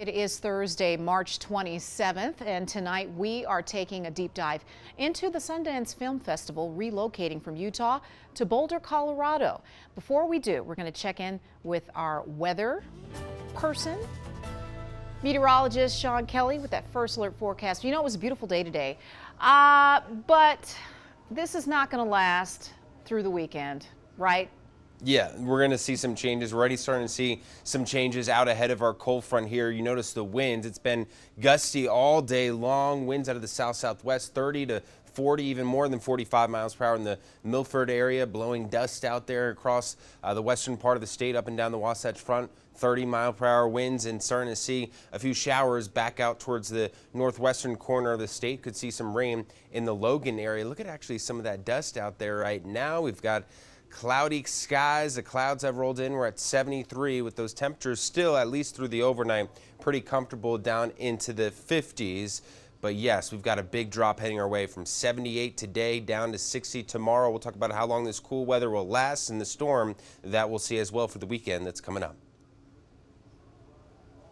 It is Thursday, March 27th, and tonight we are taking a deep dive into the Sundance Film Festival, relocating from Utah to Boulder, Colorado. Before we do, we're going to check in with our weather person, meteorologist Sean Kelly, with that first alert forecast. You know, it was a beautiful day today, but this is not going to last through the weekend, right? Yeah, we're going to see some changes. We're already starting to see some changes out ahead of our cold front here. You notice the winds. It's been gusty all day long. Winds out of the south-southwest, 30 to 40, even more than 45 miles per hour in the Milford area, blowing dust out there across the western part of the state, up and down the Wasatch Front. 30-mile-per-hour winds, and starting to see a few showers back out towards the northwestern corner of the state. Could see some rain in the Logan area. Look at actually some of that dust out there right now. We've got cloudy skies. The clouds have rolled in. We're at 73 with those temperatures still, at least through the overnight, pretty comfortable down into the 50s. But yes, we've got a big drop heading our way from 78 today down to 60 tomorrow. We'll talk about how long this cool weather will last and the storm that we'll see as well for the weekend that's coming up.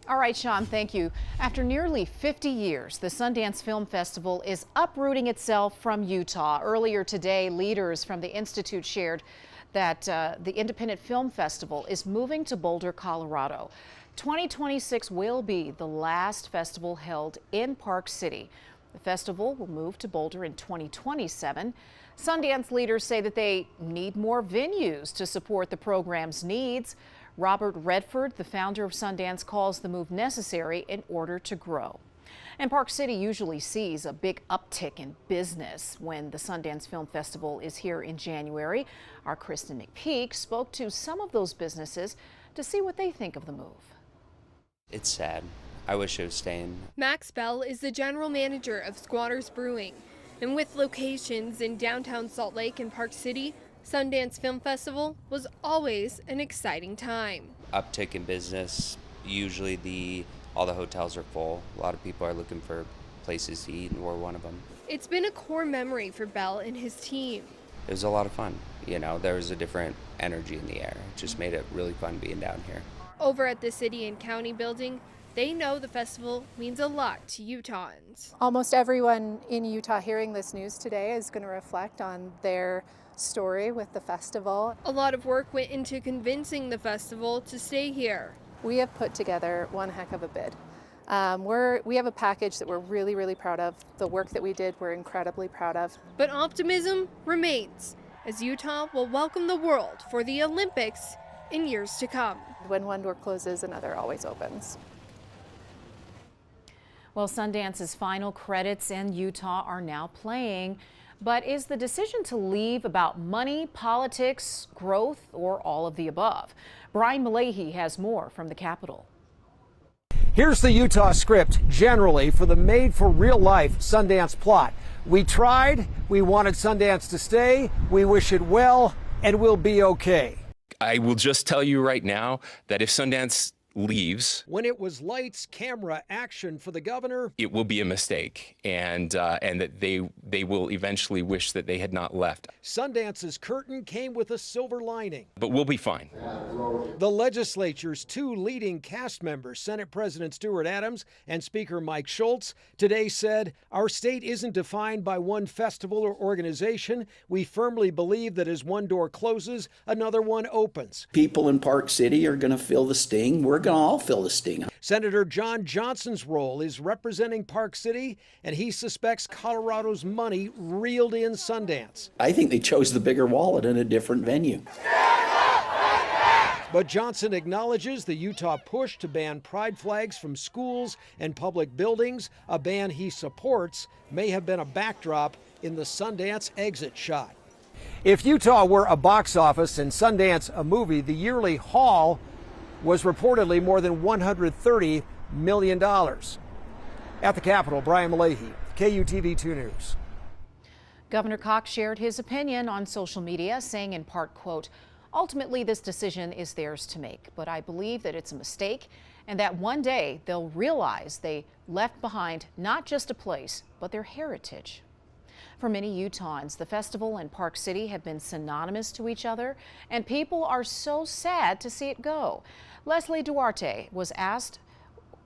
All right, Sean, thank you. After nearly 50 years, the Sundance Film Festival is uprooting itself from Utah. Earlier today, leaders from the Institute shared that the Independent Film Festival is moving to Boulder, Colorado. 2026 will be the last festival held in Park City. The festival will move to Boulder in 2027. Sundance leaders say that they need more venues to support the program's needs. Robert Redford, the founder of Sundance, calls the move necessary in order to grow. And Park City usually sees a big uptick in business when the Sundance Film Festival is here in January. Our Kristen McPeak spoke to some of those businesses to see what they think of the move. It's sad. I wish it was staying. Max Bell is the general manager of Squatters Brewing. And with locations in downtown Salt Lake and Park City, Sundance Film Festival was always an exciting time. Uptick in business. Usually all the hotels are full. A lot of people are looking for places to eat, and we're one of them. It's been a core memory for Bell and his team. It was a lot of fun. You know, there was a different energy in the air. It just made it really fun being down here. Over at the City and County building, they know the festival means a lot to Utahns. Almost everyone in Utah hearing this news today is going to reflect on their story with the festival. A lot of work went into convincing the festival to stay here. We have put together one heck of a bid. We have a package that we're really, really proud of. The work that we did, we're incredibly proud of. But optimism remains, as Utah will welcome the world for the Olympics in years to come. When one door closes, another always opens. Well, Sundance's final credits in Utah are now playing. But is the decision to leave about money, politics, growth, or all of the above? Brian Malahy has more from the Capitol. Here's the Utah script generally for the made-for-real-life Sundance plot. We tried, we wanted Sundance to stay, we wish it well, and we'll be okay. I will just tell you right now that if Sundance leaves, when it was lights, camera, action for the governor, it will be a mistake, and that they will eventually wish that they had not left. Sundance's curtain came with a silver lining. But we'll be fine. The legislature's two leading cast members, Senate President Stuart Adams and Speaker Mike Schultz, today said, "Our state isn't defined by one festival or organization. We firmly believe that as one door closes, another one opens." People in Park City are going to feel the sting. We're going to all feel the sting. Senator John Johnson's role is representing Park City, and he suspects Colorado's money reeled in Sundance. I think they chose the bigger wallet in a different venue. But Johnson acknowledges the Utah push to ban pride flags from schools and public buildings, a ban he supports, may have been a backdrop in the Sundance exit shot. If Utah were a box office and Sundance a movie, the yearly haul was reportedly more than $130 million. At the Capitol, Brian Malahy, KUTV 2 News. Governor Cox shared his opinion on social media, saying in part, quote, "Ultimately, this decision is theirs to make, but I believe that it's a mistake and that one day they'll realize they left behind not just a place, but their heritage." For many Utahns, the festival and Park City have been synonymous to each other, and people are so sad to see it go. Leslie Duarte was asked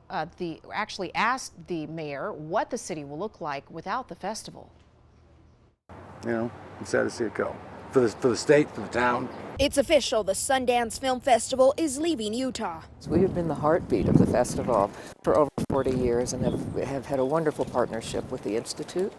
actually asked the mayor what the city will look like without the festival. You know, I'm sad to see it go. For the state, for the town. It's official, the Sundance Film Festival is leaving Utah. We have been the heartbeat of the festival for over 40 years and have had a wonderful partnership with the Institute.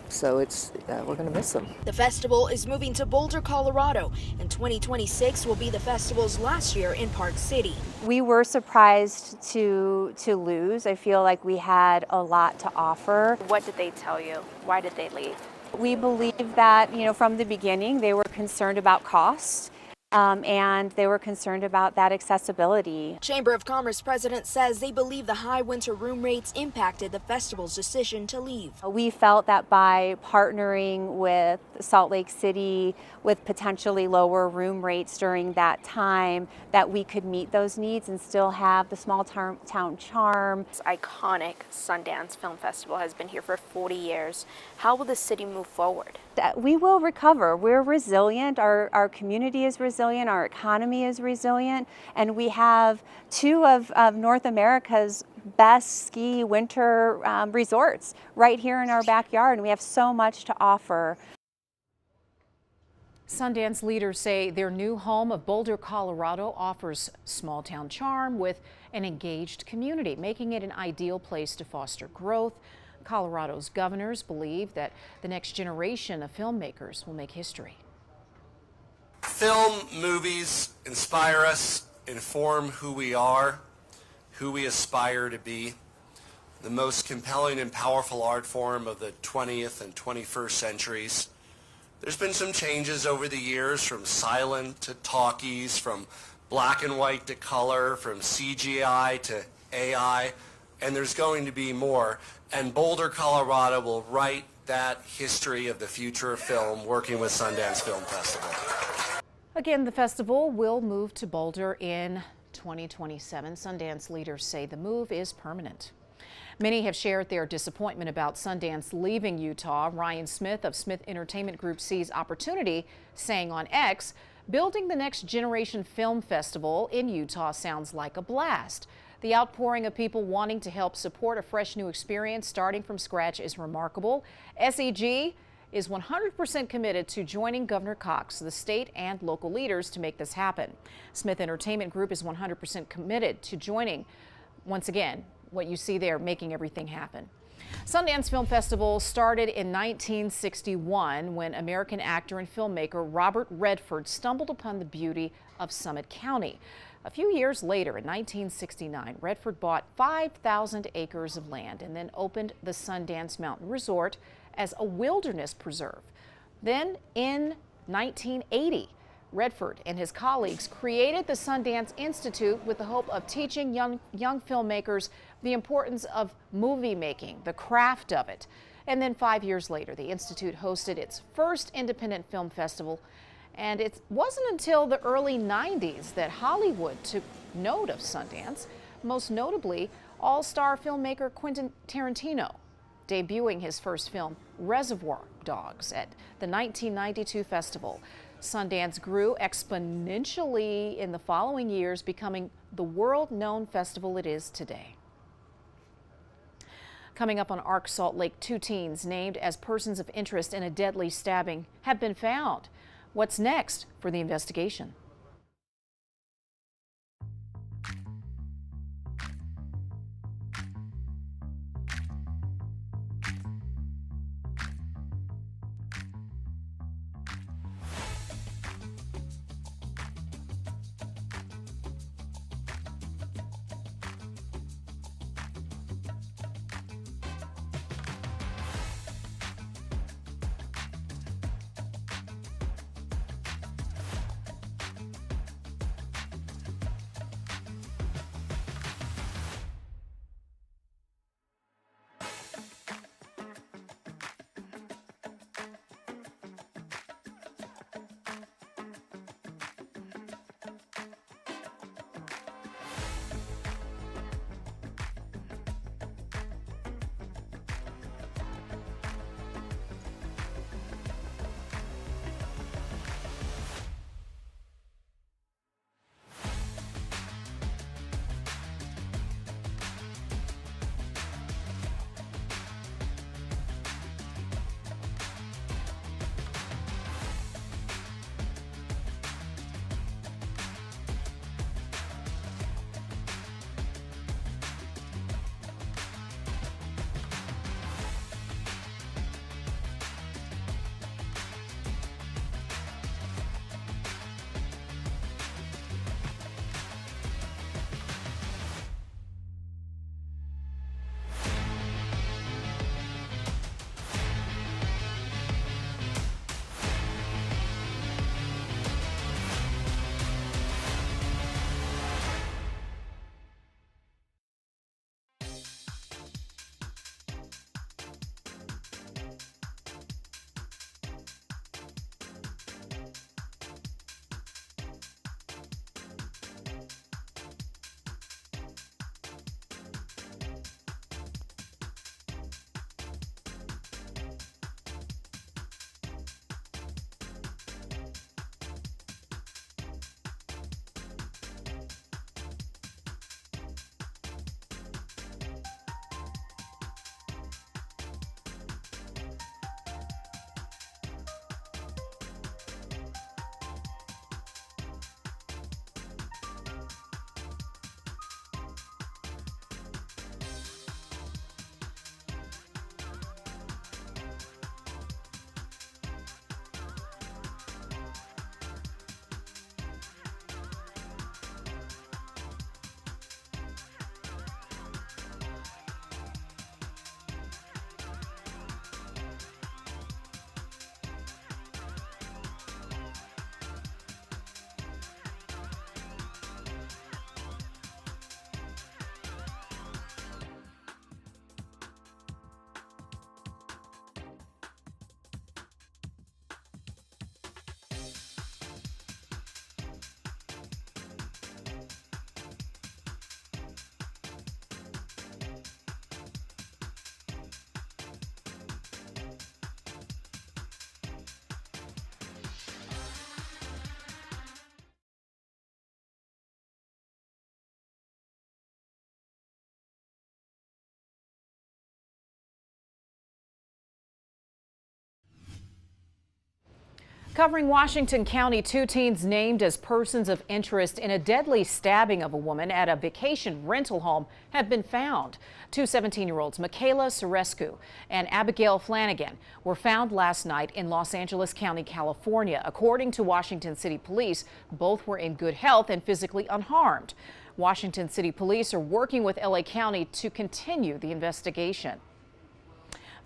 So we're going to miss them. The festival is moving to Boulder, Colorado, and 2026 will be the festival's last year in Park City. We were surprised to lose. I feel like we had a lot to offer. What did they tell you? Why did they leave? We believe that, from the beginning, they were concerned about cost. And they were concerned about that accessibility. Chamber of Commerce president says they believe the high winter room rates impacted the festival's decision to leave. We felt that by partnering with Salt Lake City with potentially lower room rates during that time, that we could meet those needs and still have the small town charm. This iconic Sundance Film Festival has been here for 40 years. How will the city move forward? We will recover. We're resilient. Our community is resilient. Our economy is resilient. And we have two of North America's best ski winter resorts right here in our backyard. And we have so much to offer. Sundance leaders say their new home of Boulder, Colorado offers small town charm with an engaged community, making it an ideal place to foster growth. Colorado's governors believe that the next generation of filmmakers will make history. Film, movies inspire us, inform who we are, who we aspire to be. The most compelling and powerful art form of the 20th and 21st centuries. There's been some changes over the years, from silent to talkies, from black and white to color, from CGI to AI, and there's going to be more. And Boulder, Colorado will write that history of the future of film, working with Sundance Film Festival. Again, the festival will move to Boulder in 2027. Sundance leaders say the move is permanent. Many have shared their disappointment about Sundance leaving Utah. Ryan Smith of Smith Entertainment Group sees opportunity, saying on X, building the next generation film festival in Utah sounds like a blast. The outpouring of people wanting to help support a fresh new experience starting from scratch is remarkable. SEG is 100% committed to joining Governor Cox, the state and local leaders to make this happen. Smith Entertainment Group is 100% committed to joining, once again, what you see there, making everything happen. Sundance Film Festival started in 1961 when American actor and filmmaker Robert Redford stumbled upon the beauty of Summit County. A few years later, in 1969, Redford bought 5,000 acres of land and then opened the Sundance Mountain Resort as a wilderness preserve. Then in 1980, Redford and his colleagues created the Sundance Institute with the hope of teaching young filmmakers the importance of movie making, the craft of it. And then 5 years later, the Institute hosted its first independent film festival. And it wasn't until the early 90s that Hollywood took note of Sundance, most notably all-star filmmaker Quentin Tarantino, debuting his first film, Reservoir Dogs, at the 1992 festival. Sundance grew exponentially in the following years, becoming the world-known festival it is today. Coming up on ARC Salt Lake, 2 teens named as persons of interest in a deadly stabbing have been found. What's next for the investigation? Covering Washington County, 2 teens named as persons of interest in a deadly stabbing of a woman at a vacation rental home have been found. 2 17-year-olds, Michaela Sorescu and Abigail Flanagan, were found last night in Los Angeles County, California. According to Washington City Police, both were in good health and physically unharmed. Washington City Police are working with LA County to continue the investigation.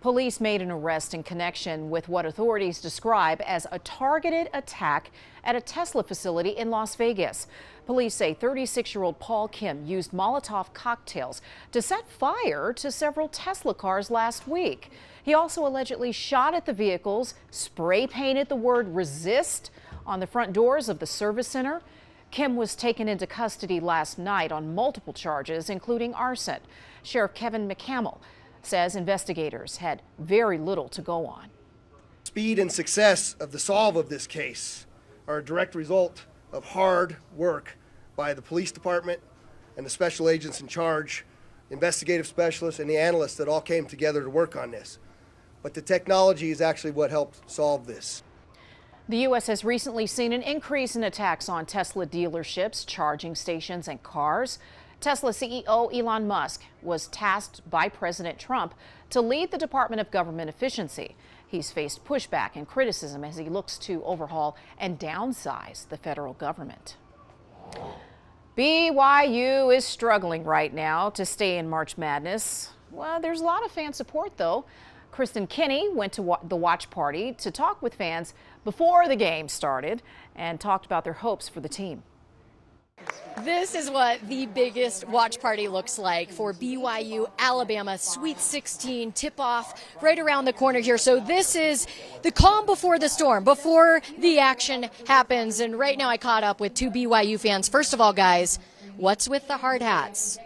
Police made an arrest in connection with what authorities describe as a targeted attack at a Tesla facility in Las Vegas. Police say 36-year-old Paul Kim used Molotov cocktails to set fire to several Tesla cars last week. He also allegedly shot at the vehicles, spray painted the word resist on the front doors of the service center. Kim was taken into custody last night on multiple charges, including arson. Sheriff Kevin McCamill says investigators had very little to go on. Speed and success of the solve of this case are a direct result of hard work by the police department and the special agents in charge, investigative specialists, and the analysts that all came together to work on this. But the technology is actually what helped solve this. The U.S. has recently seen an increase in attacks on Tesla dealerships, charging stations, and cars. Tesla CEO Elon Musk was tasked by President Trump to lead the Department of Government Efficiency. He's faced pushback and criticism as he looks to overhaul and downsize the federal government. BYU is struggling right now to stay in March Madness. Well, there's a lot of fan support, though. Kristen Kinney went to the watch party to talk with fans before the game started and talked about their hopes for the team. This is what the biggest watch party looks like for BYU Alabama Sweet 16 tip-off right around the corner here. So this is the calm before the storm, before the action happens. And right now I caught up with 2 BYU fans. First of all, guys, what's with the hard hats?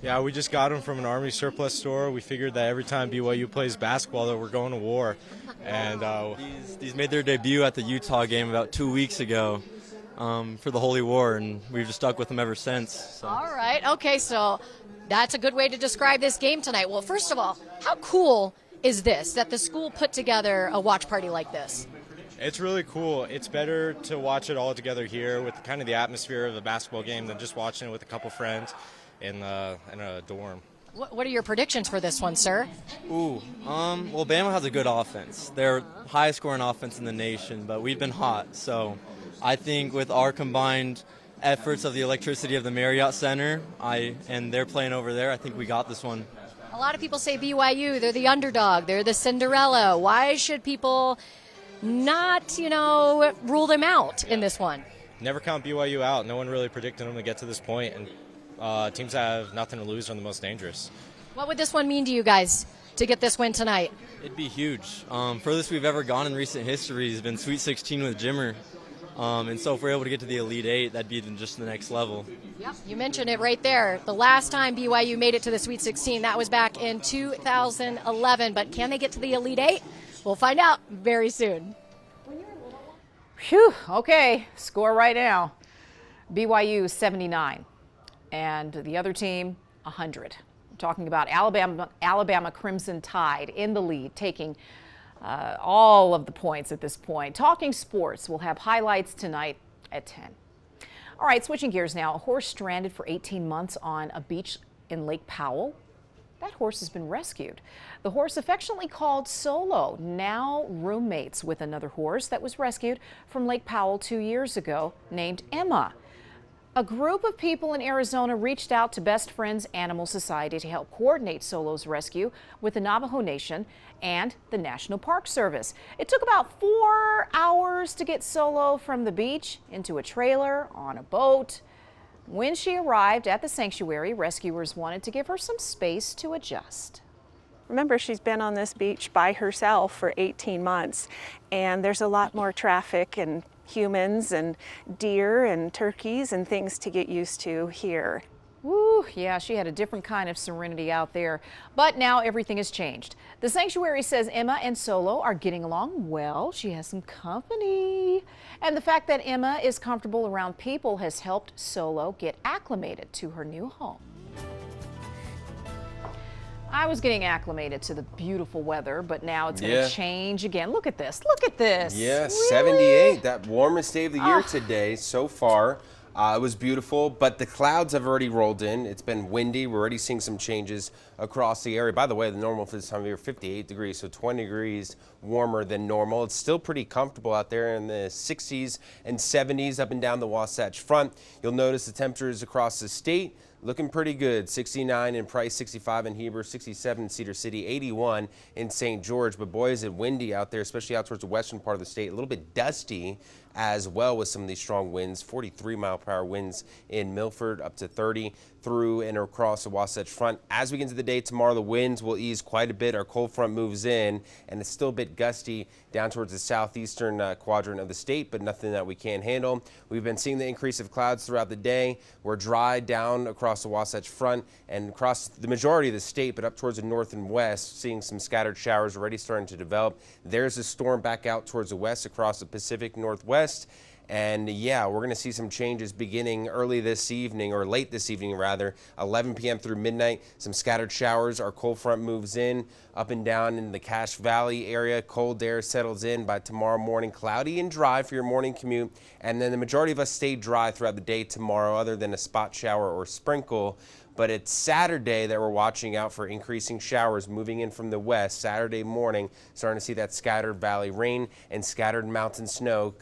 Yeah, we just got them from an Army surplus store. We figured that every time BYU plays basketball that we're going to war. And these made their debut at the Utah game about 2 weeks ago. For the Holy War, and we've just stuck with them ever since. So. All right. Okay, so that's a good way to describe this game tonight. Well, first of all, how cool is this, that the school put together a watch party like this? It's really cool. It's better to watch it all together here with kind of the atmosphere of the basketball game than just watching it with a couple friends in a dorm. What are your predictions for this one, sir? Well, Bama has a good offense. They're highest scoring offense in the nation, but we've been hot, so I think with our combined efforts of the electricity of the Marriott Center, and they're playing over there, I think we got this one. A lot of people say BYU, they're the underdog, they're the Cinderella. Why should people not, rule them out in this one? Never count BYU out. No one really predicted them to get to this point, and teams that have nothing to lose are the most dangerous. What would this one mean to you guys to get this win tonight? It'd be huge. Furthest we've ever gone in recent history has been Sweet 16 with Jimmer. And so if we're able to get to the Elite Eight, that'd be just the next level. Yep, you mentioned it right there. The last time BYU made it to the Sweet 16, that was back in 2011. But can they get to the Elite Eight? We'll find out very soon. Phew, okay, score right now. BYU 79 and the other team 100. We're talking about Alabama Crimson Tide in the lead, taking all of the points at this point. Talking sports, we'll have highlights tonight at 10. All right, switching gears now. A horse stranded for 18 months on a beach in Lake Powell. That horse has been rescued. The horse, affectionately called Solo, now roommates with another horse that was rescued from Lake Powell 2 years ago, named Emma. A group of people in Arizona reached out to Best Friends Animal Society to help coordinate Solo's rescue with the Navajo Nation and the National Park Service. It took about 4 hours to get Solo from the beach into a trailer on a boat. When she arrived at the sanctuary, rescuers wanted to give her some space to adjust. Remember, she's been on this beach by herself for 18 months, and there's a lot more traffic and humans and deer and turkeys and things to get used to here. Woo, yeah, she had a different kind of serenity out there. But now everything has changed. The sanctuary says Emma and Solo are getting along well. She has some company. And the fact that Emma is comfortable around people has helped Solo get acclimated to her new home. I was getting acclimated to the beautiful weather, but now it's going Yeah. to change again. Look at this. Look at this. Yeah, Really? 78, that warmest day of the year today so far. It was beautiful, but the clouds have already rolled in. It's been windy. We're already seeing some changes across the area. By the way, the normal for this time of year, 58 degrees, so 20 degrees warmer than normal. It's still pretty comfortable out there in the 60s and 70s up and down the Wasatch Front. You'll notice the temperatures across the state looking pretty good. 69 in Price, 65 in Heber, 67 in Cedar City, 81 in St. George. But boy, is it windy out there, especially out towards the western part of the state. A little bit dusty as well with some of these strong winds. 43-mile-per-hour winds in Milford, up to 30 through and across the Wasatch Front. As we get into the day tomorrow, the winds will ease quite a bit. Our cold front moves in, and it's still a bit gusty down towards the southeastern quadrant of the state, but nothing that we can't handle. We've been seeing the increase of clouds throughout the day. We're dry down across the Wasatch Front and across the majority of the state, but up towards the north and west, seeing some scattered showers already starting to develop. There's a storm back out towards the west across the Pacific Northwest. And yeah, we're going to see some changes beginning early this evening, or late this evening rather, 11 p.m. through midnight. Some scattered showers. Our cold front moves in up and down in the Cache Valley area. Cold air settles in by tomorrow morning. Cloudy and dry for your morning commute. And then the majority of us stay dry throughout the day tomorrow, other than a spot shower or sprinkle. But it's Saturday that we're watching out for increasing showers moving in from the west. Saturday morning, starting to see that scattered valley rain and scattered mountain snow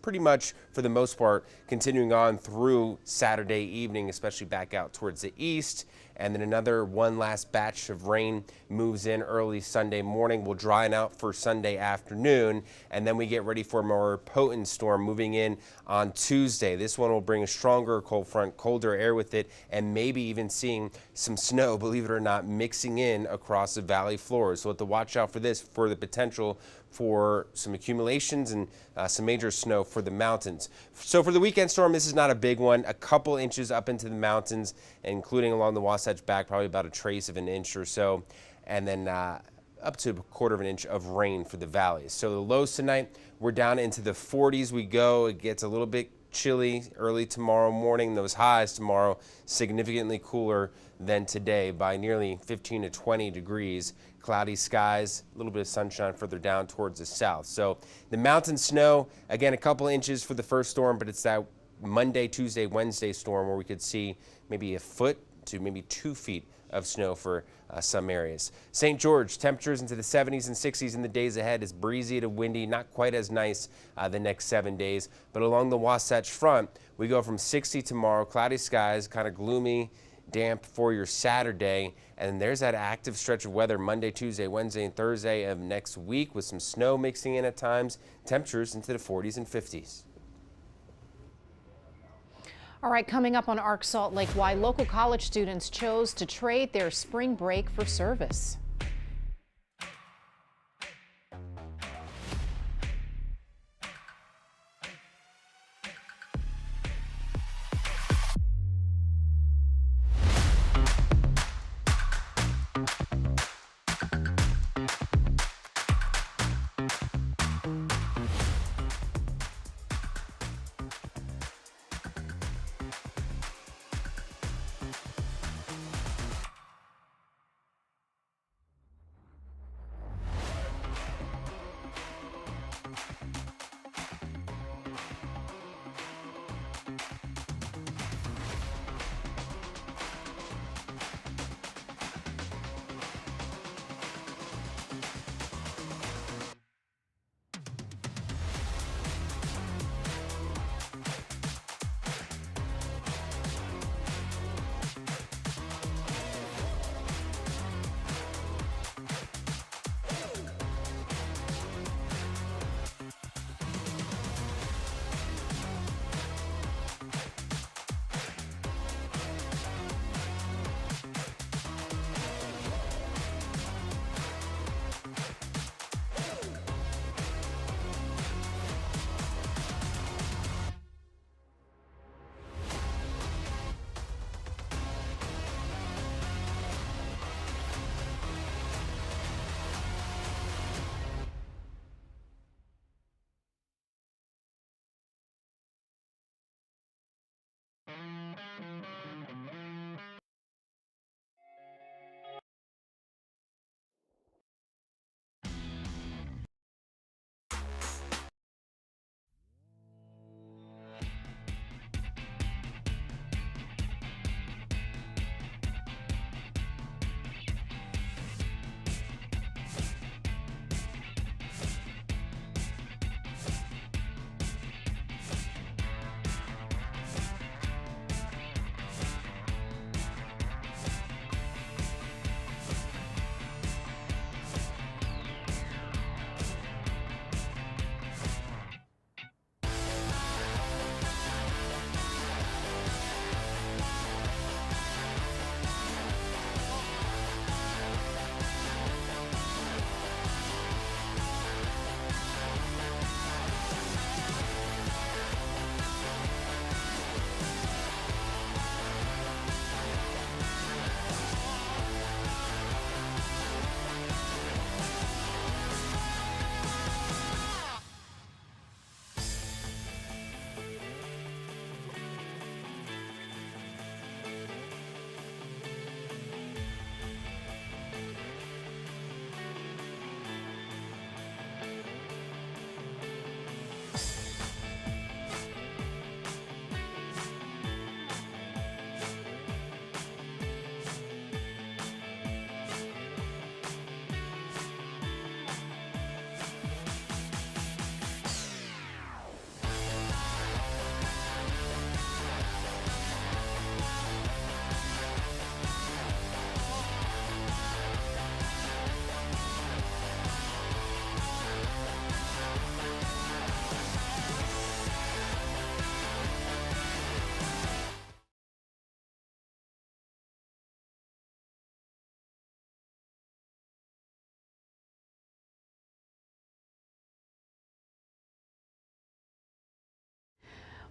pretty much for the most part continuing on through Saturday evening, especially back out towards the east. And then one last batch of rain moves in early Sunday morning. We'll dry out for Sunday afternoon, and then we get ready for a more potent storm moving in on Tuesday. This one will bring a stronger cold front, colder air with it, and maybe even seeing some snow, believe it or not, mixing in across the valley floors. So we'll have to watch out for this, for the potential for some accumulations and some major snow for the mountains. So for the weekend storm, this is not a big one. A couple inches up into the mountains, including along the Wasatch back, probably about a trace of an inch or so, and then up to a quarter of an inch of rain for the valleys. So the lows tonight, we're down into the 40s we go. It gets a little bit chilly early tomorrow morning. Those highs tomorrow significantly cooler than today by nearly 15 to 20 degrees. Cloudy skies, a little bit of sunshine further down towards the south. So the mountain snow, again, a couple inches for the first storm, but it's that Monday, Tuesday, Wednesday storm where we could see maybe a foot to maybe 2 feet of snow for some areas. St. George, temperatures into the 70s and 60s in the days ahead. Is breezy to windy, not quite as nice the next 7 days. But along the Wasatch Front, we go from 60 tomorrow, cloudy skies, kind of gloomy, damp for your Saturday. And there's that active stretch of weather Monday, Tuesday, Wednesday, and Thursday of next week with some snow mixing in at times. Temperatures into the 40s and 50s. All right, coming up on ARC Salt Lake, why local college students chose to trade their spring break for service.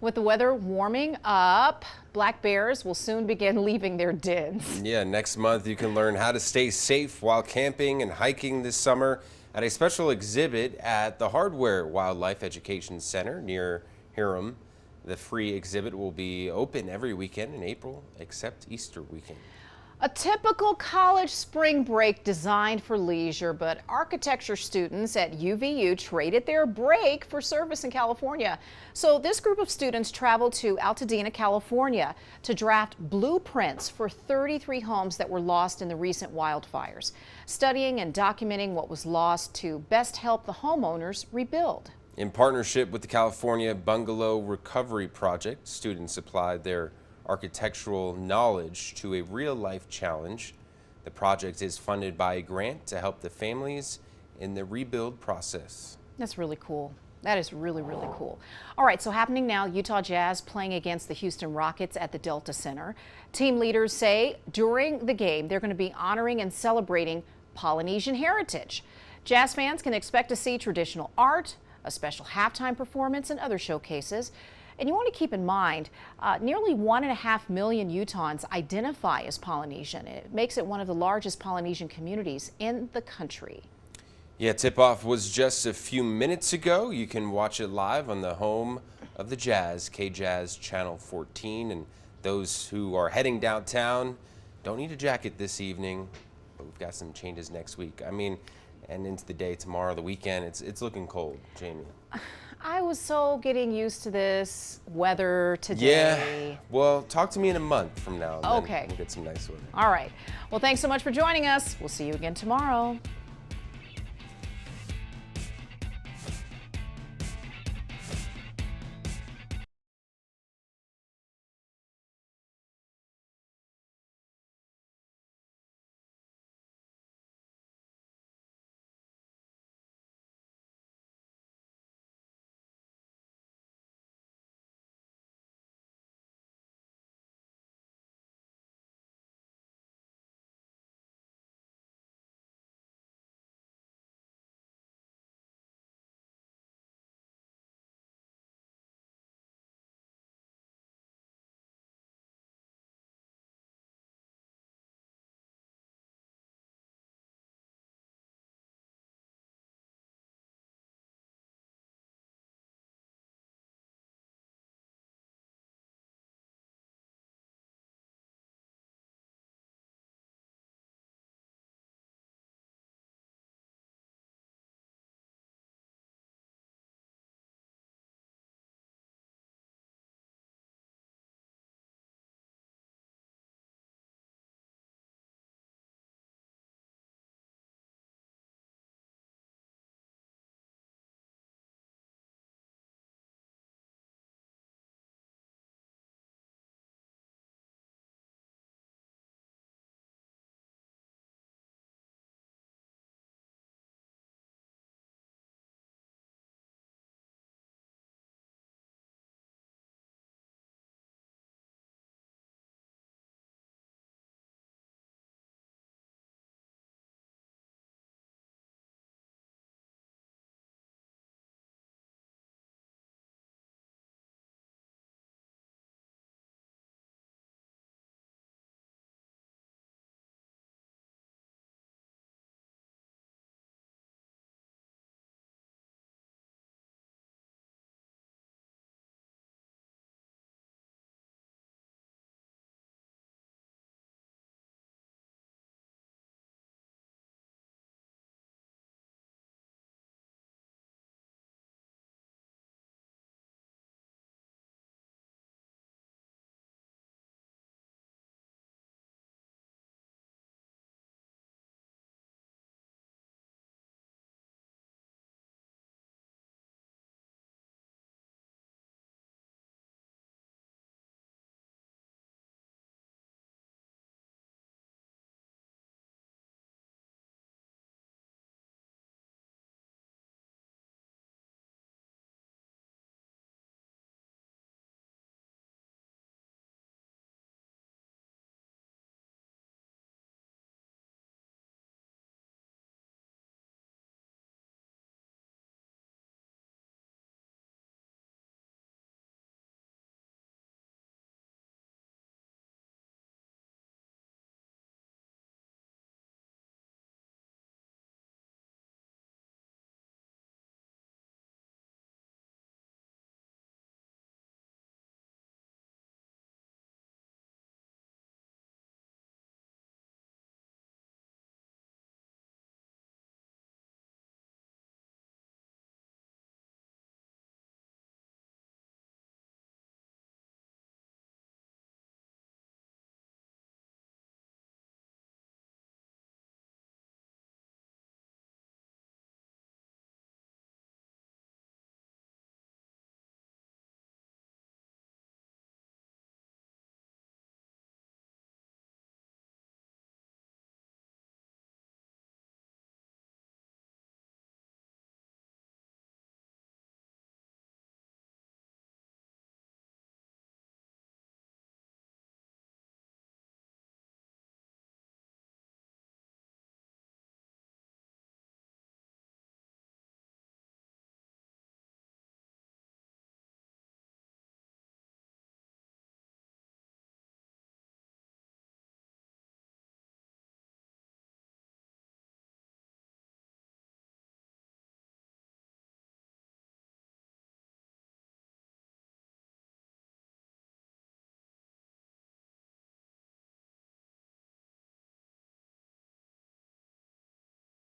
With the weather warming up, black bears will soon begin leaving their dens. Yeah, next month you can learn how to stay safe while camping and hiking this summer at a special exhibit at the Hardware Wildlife Education Center near Hiram. The free exhibit will be open every weekend in April except Easter weekend. A typical college spring break designed for leisure, but architecture students at UVU traded their break for service in California. So this group of students traveled to Altadena, California to draft blueprints for 33 homes that were lost in the recent wildfires, studying and documenting what was lost to best help the homeowners rebuild. In partnership with the California Bungalow Recovery Project, students applied their architectural knowledge to a real-life challenge. The project is funded by a grant to help the families in the rebuild process. That's really cool. That is really, really cool. All right, so happening now, Utah Jazz playing against the Houston Rockets at the Delta Center. Team leaders say during the game, they're going to be honoring and celebrating Polynesian heritage. Jazz fans can expect to see traditional art, a special halftime performance, and other showcases. And you want to keep in mind, nearly 1.5 million Utahns identify as Polynesian. It makes it one of the largest Polynesian communities in the country. Yeah, tip-off was just a few minutes ago. You can watch it live on the home of the Jazz, KJazz Channel 14. And those who are heading downtown don't need a jacket this evening, but we've got some changes next week. I mean, and into the day tomorrow, the weekend, it's looking cold, Jamie. I was so getting used to this weather today. Yeah, well, talk to me in a month from now. And okay. We'll get some nice weather. All right. Well, thanks so much for joining us. We'll see you again tomorrow.